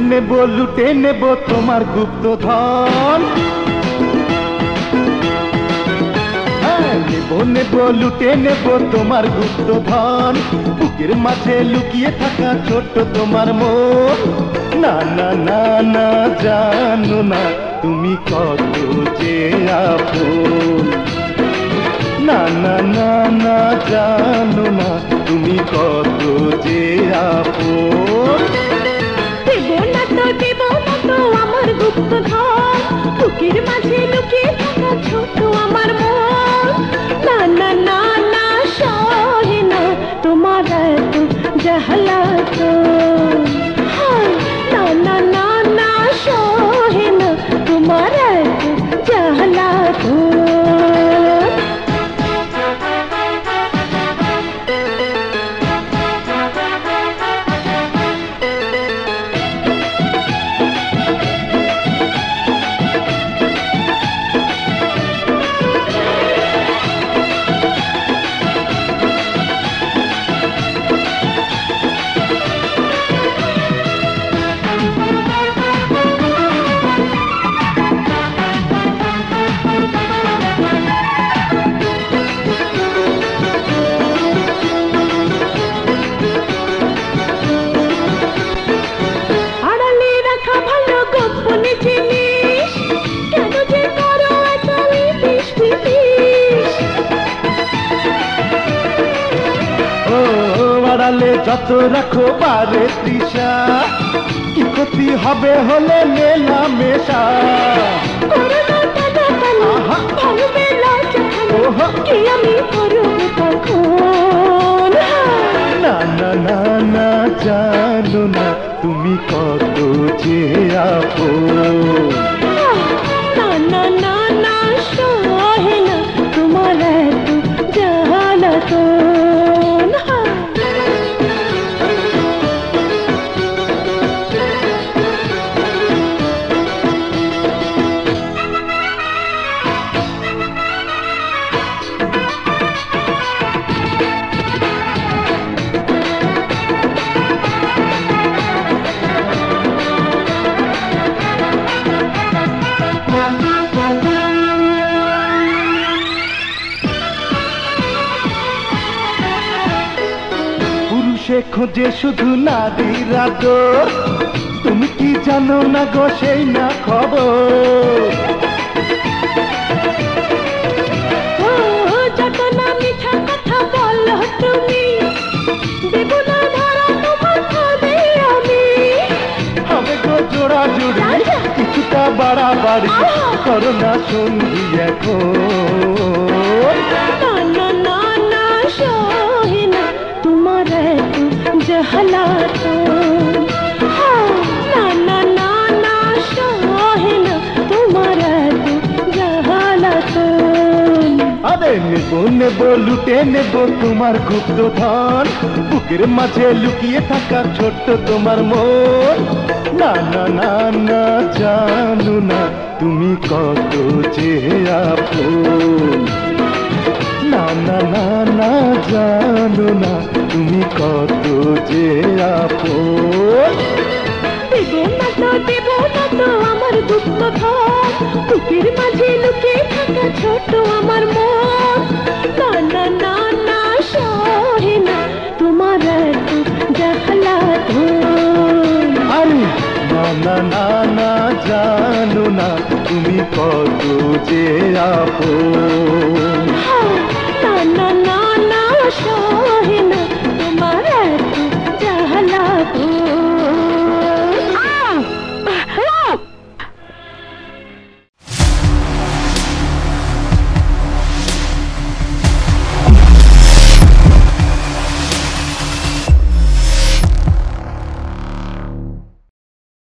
নেব লুটে নেব তোমার গুপ্ত ধন। নেব লুটে নেব তোমার গুপ্ত ধন। বুকের মাঝে লুকিয়ে থাকা ছোট্ট তোমার মন। না না না না জানো না তুমি কত যে আপন। না না না না জানো না তুমি কত যে আপন। দেব না তো আমার গুপ্ত ধন। বুকের মাঝে লুকিয়ে থাকা ছোট আমার মন। না না না না সহে না তোমার এত জ্বালাতন। না না না না সহে না তোমার এত জ্বালাতন। যত রাখো বারে তৃষা কি ক্ষতি হবে হলে মেলামেশা। না না না না জানো না তুমি কত যে আপন। না না না না সহে না তোমার এত জ্বালাতন। পুরুষে খোঁজে শুধু নারীর আদর। তুমি কি জানো না গো সেই না খবর। যত না মিঠা কথা বলো তুমি দেব না ধরা তোমার খাবে আমি। হবে গো জোড়া জুড়ি কিছুটা বাড়াবাড়ি করো না সঙ্গী এখন। না না না না সহে না তোমার এত জ্বালাতন। না না না না সহে না তোমার এত জ্বালাতন। আরে নেব নেব লুটে নেব তোমার গুপ্ত ধন। বুকের মাঝে লুকিয়ে থাকা ছোট্ট তোমার মন। না না না না জানো না তুমি কত যে আপন। না না না না জানো না তুমি কত যে আপন। দেব না তো আমার গুপ্ত ধন। বুকের মাঝে লুকিয়ে থাকা ছোট আমার মন। না না না না সহে না তোমার এত জ্বালাতন। আরে না না না না জানো না তুমি কত যে আপন।